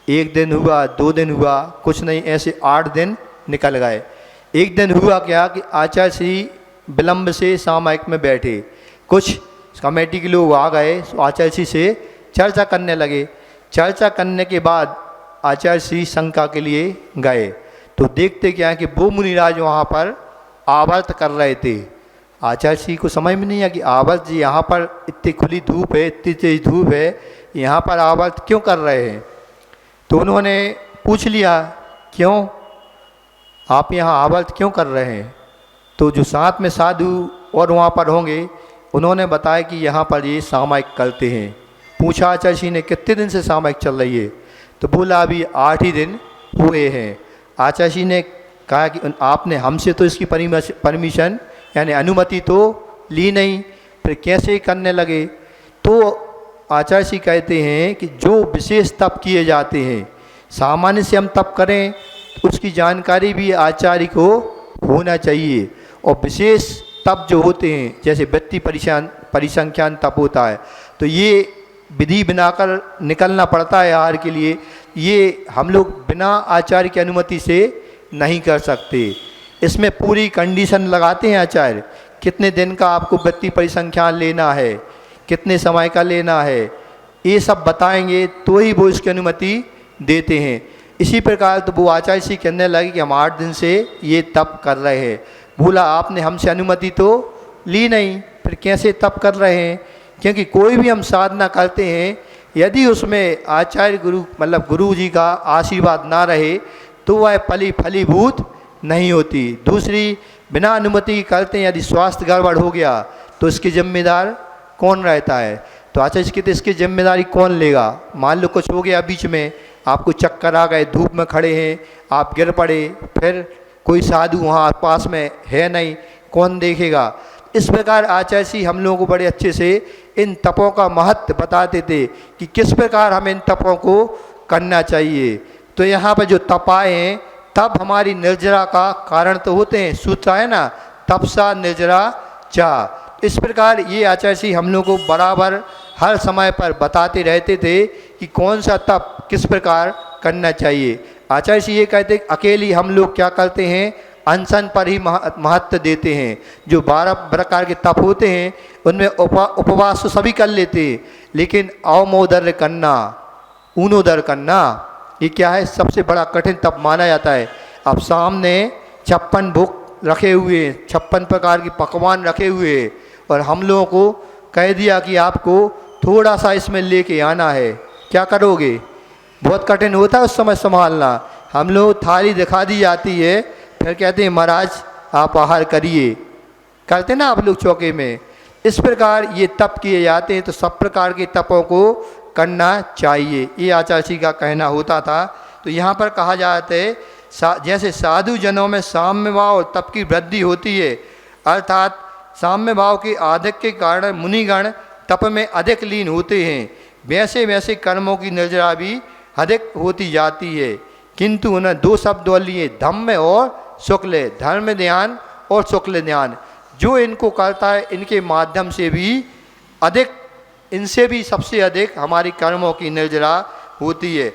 1 दिन हुआ, 2 दिन हुआ, कुछ नहीं, ऐसे 8 दिन निकल गए। एक दिन हुआ क्या कि आचार्य श्री विलंब से सामायिक में बैठे। कुछ कमेटी के लोग आ गए, आचार्य श्री से चर्चा करने लगे। चर्चा करने के बाद आचार्य श्री शंका के लिए गए तो देखते क्या है कि वो मुनिराज वहाँ पर आवर्त कर रहे थे। आचार्य श्री को समझ में नहीं आया कि आवर्त जी यहाँ पर इतनी खुली धूप है, इतनी तेज धूप है, यहाँ पर आवर्त क्यों कर रहे हैं। तो उन्होंने पूछ लिया, क्यों आप यहाँ आवर्त क्यों कर रहे हैं। तो जो साथ में साधु और वहाँ पर होंगे उन्होंने बताया कि यहाँ पर ये सामायिक करते हैं। पूछा आचार्य श्री ने कितने दिन से सामायिक चल रही है, तो बोला अभी 8 ही दिन हुए हैं। आचार्य श्री ने कहा कि आपने हमसे तो इसकी परमिशन यानी अनुमति तो ली नहीं, फिर कैसे करने लगे। तो आचार्य श्री कहते हैं कि जो विशेष तप किए जाते हैं, सामान्य से हम तप करें उसकी जानकारी भी आचार्य को होना चाहिए। और विशेष तप जो होते हैं जैसे व्यक्ति परिसंख्यान तप होता है, तो ये विधि बनाकर निकलना पड़ता है आहार के लिए। ये हम लोग बिना आचार्य की अनुमति से नहीं कर सकते। इसमें पूरी कंडीशन लगाते हैं आचार्य, कितने दिन का आपको व्यक्ति परिसंख्यान लेना है, कितने समय का लेना है, ये सब बताएंगे तो ही वो इसकी अनुमति देते हैं। इसी प्रकार तो वो आचार्य श्री कहने लगे कि हम 8 दिन से ये तप कर रहे हैं। बोला आपने हमसे अनुमति तो ली नहीं, फिर कैसे तप कर रहे हैं। क्योंकि कोई भी हम साधना करते हैं यदि उसमें आचार्य गुरु मतलब गुरु जी का आशीर्वाद ना रहे तो वह फलीभूत नहीं होती। दूसरी, बिना अनुमति करते हैं यदि स्वास्थ्य गड़बड़ हो गया तो इसके जिम्मेदार कौन रहता है। तो आचार्य कहते इसकी जिम्मेदारी कौन लेगा। मान लो कुछ हो गया बीच में, आपको चक्कर आ गए, धूप में खड़े हैं, आप गिर पड़े, फिर कोई साधु वहाँ पास में है नहीं, कौन देखेगा। इस प्रकार आचार्य श्री हम लोगों को बड़े अच्छे से इन तपों का महत्व बताते थे कि किस प्रकार हमें इन तपों को करना चाहिए। तो यहाँ पर जो तप आए हैं तप हमारी निर्जरा का कारण तो होते हैं। सूत्र है ना, तपसा निर्जरा चा। इस प्रकार ये आचार्य श्री हम लोग को बराबर हर समय पर बताते रहते थे कि कौन सा तप किस प्रकार करना चाहिए। आचार्य श्री ये कहते अकेली हम लोग क्या करते हैं, अनशन पर ही महत्व देते हैं। जो 12 प्रकार के तप होते हैं उनमें उपवास तो सभी कर लेते हैं, लेकिन अवमोदर्य करना, ऊनोदर करना, ये क्या है, सबसे बड़ा कठिन तप माना जाता है। अब सामने 56 भोग रखे हुए, 56 प्रकार के पकवान रखे हुए, और हम लोगों को कह दिया कि आपको थोड़ा सा इसमें लेके आना है, क्या करोगे। बहुत कठिन होता है उस समय संभालना। हम लोग थाली दिखा दी जाती है, फिर कहते हैं महाराज आप आहार करिए, करते ना आप लोग चौके में। इस प्रकार ये तप किए जाते हैं, तो सब प्रकार के तपों को करना चाहिए, ये आचार्य श्री का कहना होता था। तो यहाँ पर कहा जाता है जैसे साधु जनों में साम्य भाव और तप की वृद्धि होती है, अर्थात साम्य भाव के आधिक्य के कारण मुनिगण तप में अधिक लीन होते हैं, वैसे वैसे कर्मों की निर्जरा भी अधिक होती जाती है। किंतु उन्हें 2 शब्द और लिए, धम्म और शुक्ल, धर्म ध्यान और शुक्ल ध्यान। जो इनको करता है इनके माध्यम से भी अधिक, इनसे भी सबसे अधिक हमारी कर्मों की निर्जरा होती है।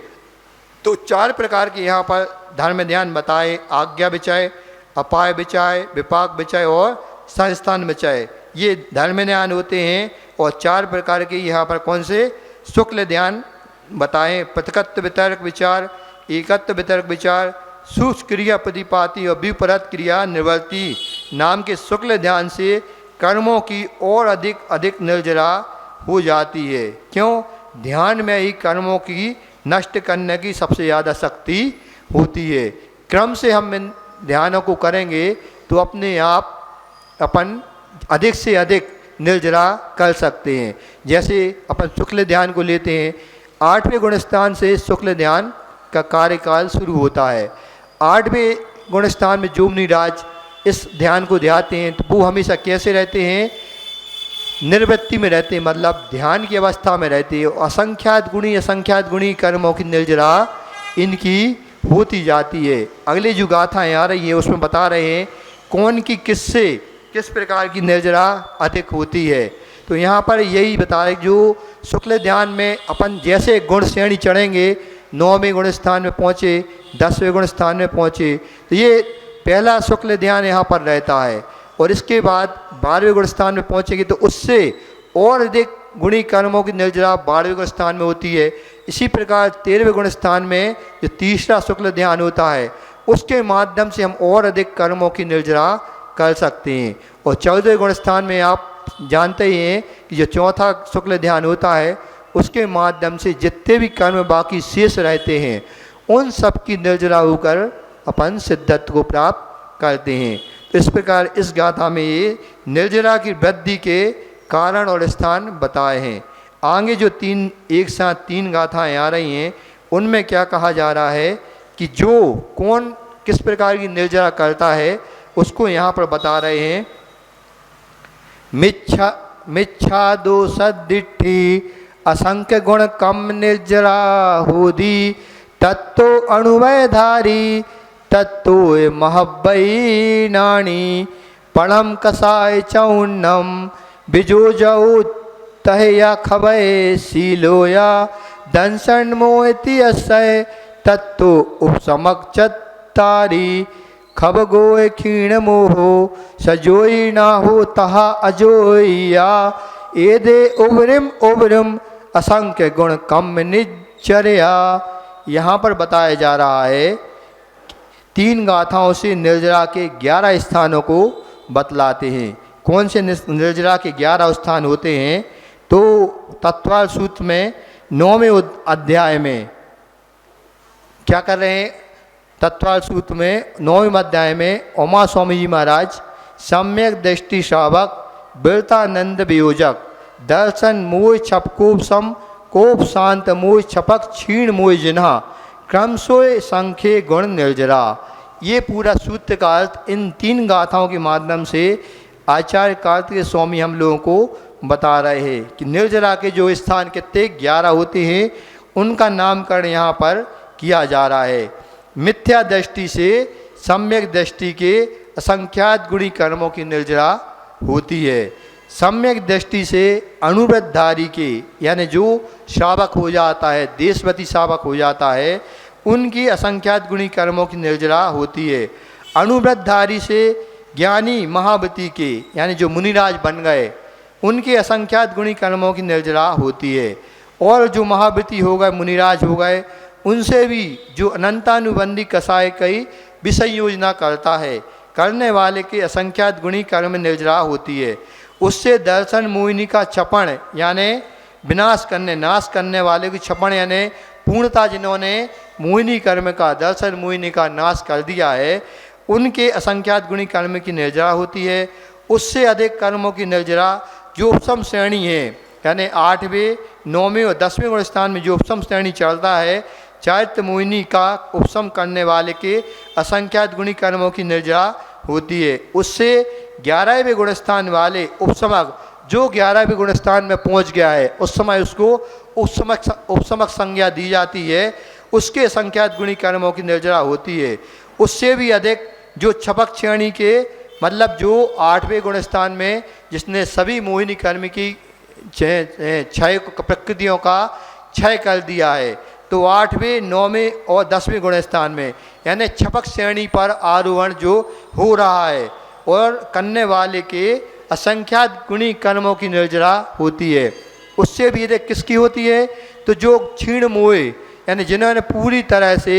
तो 4 प्रकार के यहाँ पर धर्म ध्यान बताए, आज्ञा विचय, अपाय विचय, विपाक विचय और संस्थान विचय, ये धर्म ध्यान होते हैं। और 4 प्रकार के यहाँ पर कौन से, शुक्ल ध्यान बताएं, पृथकत्व वितर्क विचार, एकत्व वितर्क विचार, सूक्ष्म क्रिया प्रतिपाती और विपरीत क्रिया निवृत्ति नाम के शुक्ल ध्यान से कर्मों की और अधिक निर्जरा हो जाती है। क्यों, ध्यान में ही कर्मों की नष्ट करने की सबसे ज़्यादा शक्ति होती है। क्रम से हम इन ध्यानों को करेंगे तो अपने आप अपन अधिक से अधिक निर्जरा कर सकते हैं। जैसे अपन शुक्ल ध्यान को लेते हैं, 8वें गुणस्थान से शुक्ल ध्यान का कार्यकाल शुरू होता है। 8वें गुणस्थान में जो मुनिराज इस ध्यान को ध्याते हैं तो वो हमेशा कैसे रहते हैं, निर्वृत्ति में रहते हैं, मतलब ध्यान की अवस्था में रहते हैं। असंख्यात गुणी कर्मों की निर्जरा इनकी होती जाती है। अगले जो गाथाएँ आ रही है उसमें बता रहे हैं कौन की किससे किस प्रकार की निर्जरा अधिक होती है। तो यहाँ पर यही बता रहे जो शुक्ल ध्यान में अपन जैसे गुण श्रेणी चढ़ेंगे, 9वें गुण स्थान में पहुँचे, 10वें गुण स्थान में पहुँचे, तो ये पहला शुक्ल ध्यान यहाँ पर रहता है। और इसके बाद 12वें गुण स्थान में पहुँचेंगे तो उससे और अधिक गुणी कर्मों की निर्जरा 12वें गुण स्थान में होती है। इसी प्रकार 13वें गुण स्थान में जो तीसरा शुक्ल ध्यान होता है उसके माध्यम से हम और अधिक कर्मों की निर्जरा कर सकते हैं। और 14वें गुण स्थान में आप जानते ही हैं कि जो चौथा शुक्ल ध्यान होता है उसके माध्यम से जितने भी कर्म बाकी शेष रहते हैं उन सब की निर्जरा होकर अपन सिद्धत्व को प्राप्त करते हैं। तो इस प्रकार इस गाथा में ये निर्जरा की वृद्धि के कारण और स्थान बताए हैं। आगे जो एक साथ तीन गाथाएं आ रही हैं उनमें क्या कहा जा रहा है कि जो कौन किस प्रकार की निर्जरा करता है उसको यहाँ पर बता रहे हैं। मिच्छा दोषदिट्ठी असंख्य गुण कम निर्जरा होदी तत्तो अणुवैधारी तत्तो महब्बई नाणी पणम कसाय चौन्नम बिजो जाओ तहया खबय सीलोया दंसन मोयति असय तत्तो उपसमक चत्तारी खब गोय क्षीण मोहो सजोई ना हो तहा अजोया एदे उबरिम असंख्य गुण कम निचर्या। यहाँ पर बताया जा रहा है 3 गाथाओं से निर्जरा के 11 स्थानों को बतलाते हैं। कौन से निर्जरा के 11 स्थान होते हैं तो तत्वाल सूत्र में 9वें अध्याय में क्या कर रहे हैं, तत्वाल सूत्र में 9वें अध्याय में उमा स्वामी जी महाराज सम्यक दृष्टि श्रावक बिरतानंद वियोजक दर्शन मोह छपकोप सम कोप शांत मोह छपक क्षीण मोह जिन्हा क्रमशोय संख्य गुण निर्जरा, ये पूरा सूत्र का अर्थ इन 3 गाथाओं के माध्यम से आचार्य कार्तिक स्वामी हम लोगों को बता रहे हैं कि निर्जरा के जो स्थान कितने 11 होते हैं उनका नामकरण यहाँ पर किया जा रहा है। मिथ्या दृष्टि से सम्यक दृष्टि के असंख्यात गुणी कर्मों की निर्जरा होती है। सम्यक दृष्टि से अनुव्रतधारी के यानी जो श्रावक हो जाता है, देशवती श्रावक हो जाता है, उनकी असंख्यात गुणी कर्मों की निर्जरा होती है। अनुव्रतधारी से ज्ञानी महावती के यानी जो मुनिराज बन गए उनके असंख्यात गुणी कर्मों की निर्जरा होती है। और जो महावती हो गए, मुनिराज हो गए, उनसे भी जो अनंतानुबंधी कसाय कई विषय योजना करता है, करने वाले के असंख्यात गुणी कर्म निर्जरा होती है। उससे दर्शन मोहिनी का छपण यानी विनाश करने नाश करने वाले की छपण यानी पूर्णता जिन्होंने मोहिनी कर्म का दर्शन मोहिनी का नाश कर दिया है उनके असंख्यात गुणी कर्म की निर्जरा होती है। उससे अधिक कर्मों की निर्जरा जो उपसम श्रेणी है यानी 8वें 9वें और 10वें गुण स्थान में जो उपसम श्रेणी चलता है, चारित्र मोहिनी का उपसम करने वाले के असंख्यात गुणी कर्मों की निर्जरा होती है। उससे 11वें गुण स्थान वाले उपसमक जो 11वें गुण स्थान में पहुंच गया है उस समय उसको उपसमक संज्ञा दी जाती है, उसके असंख्यात गुणी कर्मों की निर्जरा होती है। उससे भी अधिक जो छपक श्रेणी के मतलब जो 8वें गुण स्थान में जिसने सभी मोहिनी कर्म की क्षय प्रकृतियों का क्षय कर दिया है, तो 8वें 9वें और 10वें गुण स्थान में यानी छपक श्रेणी पर आरोहण जो हो रहा है और करने वाले के असंख्यात गुणी कर्मों की निर्जरा होती है। उससे भी अधिक किसकी होती है तो जो क्षीण मोह यानी जिन्होंने पूरी तरह से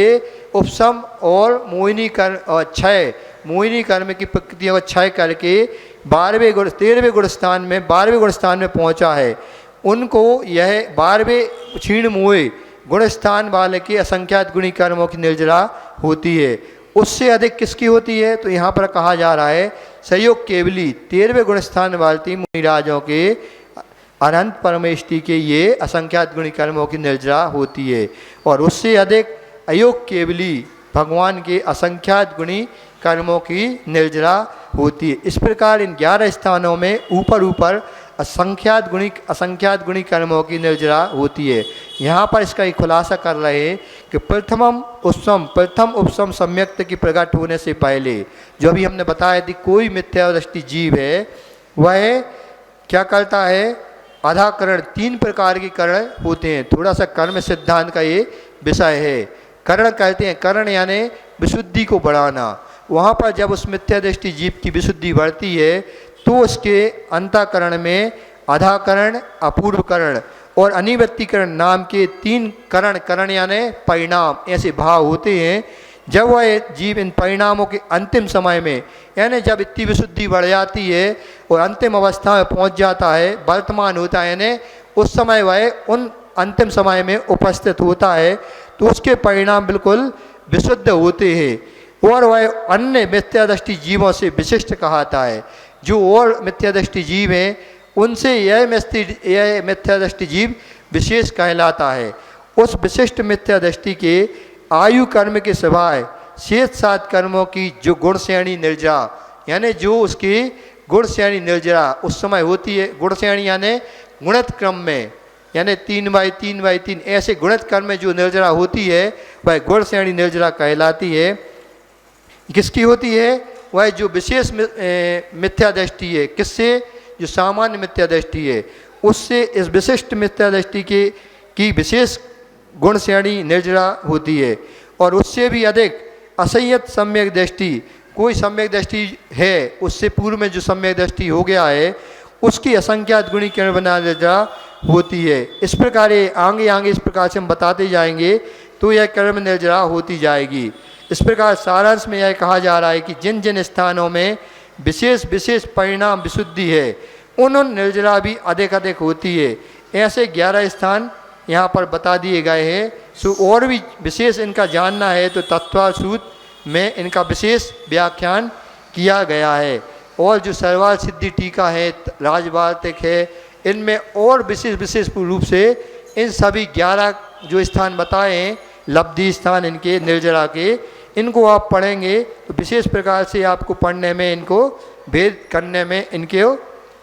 उपसम और मोहिनी कर्म और क्षय मोहिनी कर्म की प्रकृतियों का क्षय करके 13वें गुण स्थान में 12वें गुण स्थान में पहुंचा है, उनको यह 12वें क्षीण मोह गुण स्थान वाले के असंख्यात गुणी कर्मों की निर्जरा होती है। उससे अधिक किसकी होती है तो यहाँ पर कहा जा रहा है सहयोग केवली 13वें गुण स्थान वाले मुनिराजों के अनंत परमेष्टि के ये असंख्यात गुणी कर्मों की निर्जरा होती है। और उससे अधिक अयोग केवली भगवान के असंख्यात गुणी कर्मों की निर्जरा होती है। इस प्रकार इन 11 स्थानों में ऊपर असंख्यात गुणी कर्मों की निर्जरा होती है। यहाँ पर इसका एक खुलासा कर रहे हैं कि प्रथम उपसम सम्यक्त की प्रकट होने से पहले जो अभी हमने बताया थी कोई मिथ्या दृष्टि जीव है वह क्या करता है, आधा करण 3 प्रकार के करण होते हैं। थोड़ा सा कर्म सिद्धांत का ये विषय है। करण कहते हैं, करण यानी विशुद्धि को बढ़ाना। वहाँ पर जब उस मिथ्या दृष्टि जीव की विशुद्धि बढ़ती है तो उसके अंतःकरण में अधाकरण, अपूर्वकरण और अनिवृत्तिकरण नाम के 3 करण यानी परिणाम ऐसे भाव होते हैं। जब वह जीव इन परिणामों के अंतिम समय में यानी जब इतनी विशुद्धि बढ़ जाती है और अंतिम अवस्था में पहुंच जाता है, वर्तमान होता है, यानी उस समय वह उन अंतिम समय में उपस्थित होता है, तो उसके परिणाम बिल्कुल विशुद्ध होते हैं और वह अन्य मिथ्यादृष्टि जीवों से विशिष्ट कहलाता है। जो और मिथ्यादृष्टि जीव हैं उनसे यह मिथ्यादृष्टि जीव विशेष कहलाता है। उस विशिष्ट मिथ्यादृष्टि के आयु कर्म के सिवाय शेष 7 कर्मों की जो गुण श्रेणी निर्जरा यानी जो उसकी गुण श्रेणी निर्जरा उस समय होती है, गुण श्रेणी यानी गुणित क्रम में यानी 3/3/3 ऐसे गुणित क्रम में जो निर्जरा होती है वह गुण श्रेणी निर्जरा कहलाती है। किसकी होती है? वह जो विशेष मिथ्यादृष्टि है। किससे? जो सामान्य मिथ्यादृष्टि है उससे इस विशिष्ट मिथ्यादृष्टि की विशेष गुण श्रेणी निर्जरा होती है। और उससे भी अधिक असंयत सम्यक दृष्टि, कोई सम्यक दृष्टि है उससे पूर्व में जो सम्यक दृष्टि हो गया है उसकी असंख्यात गुणी किरण बना निर्जरा होती है। इस प्रकार आगे इस प्रकार से हम बताते जाएंगे तो यह कर्म निर्जरा होती जाएगी। इस प्रकार सारांश में यह कहा जा रहा है कि जिन जिन स्थानों में विशेष परिणाम विशुद्धि है उन निर्जरा भी अधिक होती है। ऐसे 11 स्थान यहाँ पर बता दिए गए हैं। सो और भी विशेष इनका जानना है तो तत्वासूत में इनका विशेष व्याख्यान किया गया है। और जो सर्वाल सिद्धि टीका है, राजवार्तिक है, इनमें और विशेष रूप से इन सभी 11 जो स्थान बताए हैं लब्धि स्थान इनके निर्जरा के, इनको आप पढ़ेंगे तो विशेष प्रकार से आपको पढ़ने में, इनको भेद करने में इनके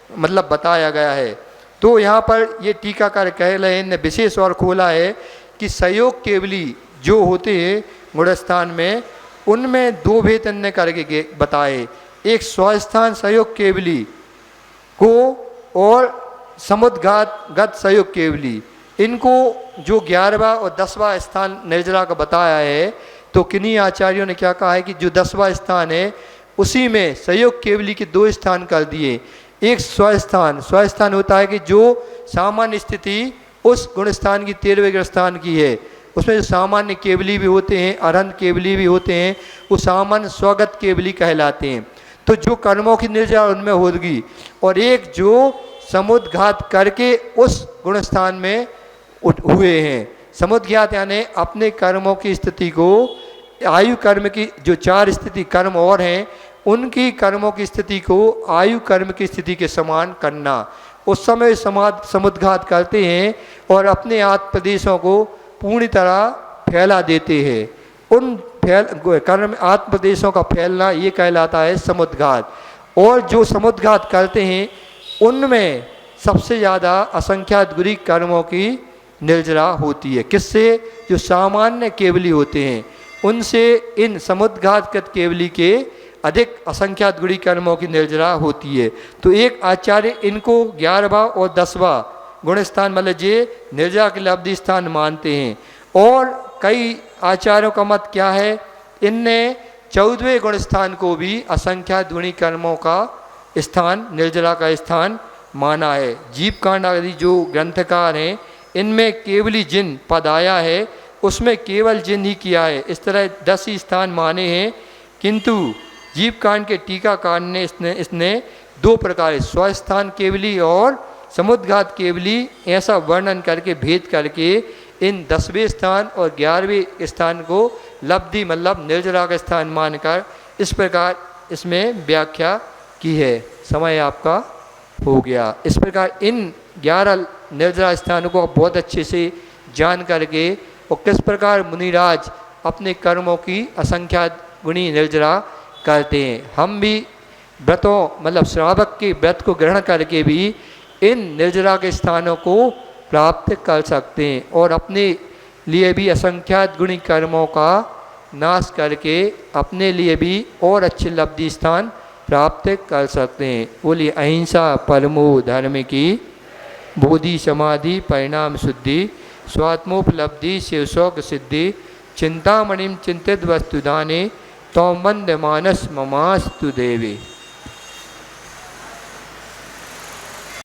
मतलब बताया गया है। तो यहाँ पर ये टीकाकार कह रहे हैं, इनने विशेष और खोला है कि सहयोग केवली जो होते हैं गुणस्थान में उनमें 2 भेद इनने करके बताए। एक स्वस्थान सहयोग केवली को और समुद्घातगत सहयोग केवली, इनको जो 11वां और 10वां स्थान निर्जरा का बताया है तो किन्हीं आचार्यों ने क्या कहा है कि जो 10वां स्थान है उसी में सहयोग केवली के 2 स्थान कर दिए। एक स्वस्थान होता है कि जो सामान्य स्थिति उस गुणस्थान की 13वें गुणस्थान की है, उसमें जो सामान्य केवली भी होते हैं, अरहंत केवली भी होते हैं, वो सामान्य स्वगत केवली कहलाते हैं। तो जो कर्मों की निर्जरा उनमें होगी। और एक जो समुद्घात करके उस गुणस्थान में हुए हैं। समुद्घात यानी अपने कर्मों की स्थिति को, आयु कर्म की जो 4 स्थिति कर्म और हैं उनकी कर्मों की स्थिति को आयु कर्म की स्थिति के समान करना। उस समय समुद्घात करते हैं और अपने आत्मप्रदेशों को पूरी तरह फैला देते हैं। उन कर्म आत्मप्रदेशों का फैलना ये कहलाता है समुद्घात। और जो समुद्घात करते हैं उनमें सबसे ज़्यादा असंख्यात गुरी कर्मों की निर्जरा होती है। किससे? जो सामान्य केवली होते हैं उनसे इन समुद्घातगत केवली के अधिक असंख्यात गुणी कर्मों की निर्जरा होती है। तो एक आचार्य इनको 11वां और 10वां गुणस्थान मतलब जे निर्जरा के लब्धि स्थान मानते हैं। और कई आचार्यों का मत क्या है, इनने 14वें गुणस्थान को भी असंख्यात गुणी कर्मों का स्थान, निर्जरा का स्थान माना है। जीव कांड आदि जो ग्रंथकार हैं इनमें केवली जिन पद आया है उसमें केवल जिन ही किया है। इस तरह 10 ही स्थान माने हैं, किंतु जीव कांड के टीकाकार ने इसने 2 प्रकार स्वस्थान केवली और समुद्घात केवली ऐसा वर्णन करके भेद करके इन 10वें स्थान और 11वें स्थान को लब्धि मतलब निर्जरा का स्थान मानकर इस प्रकार इसमें व्याख्या की है। समय आपका हो गया। इस प्रकार इन 11 निर्जरा स्थानों को बहुत अच्छे से जान करके और किस प्रकार मुनिराज अपने कर्मों की असंख्यात गुणी निर्जरा करते हैं, हम भी व्रतों मतलब श्रावक के व्रत को ग्रहण करके भी इन निर्जरा के स्थानों को प्राप्त कर सकते हैं और अपने लिए भी असंख्यात गुणी कर्मों का नाश करके अपने लिए भी और अच्छे लब्धि स्थान प्राप्त कर सकते हैं। बोलिए अहिंसा परमो धर्म की, बोधि समाधि परिणाम शुद्धि, स्वात्मोपलब्धि शिव शौक सिद्धि, चिंतामणिम चिंतित वस्तुदाने, तो मंद मानस ममास्तु देवी।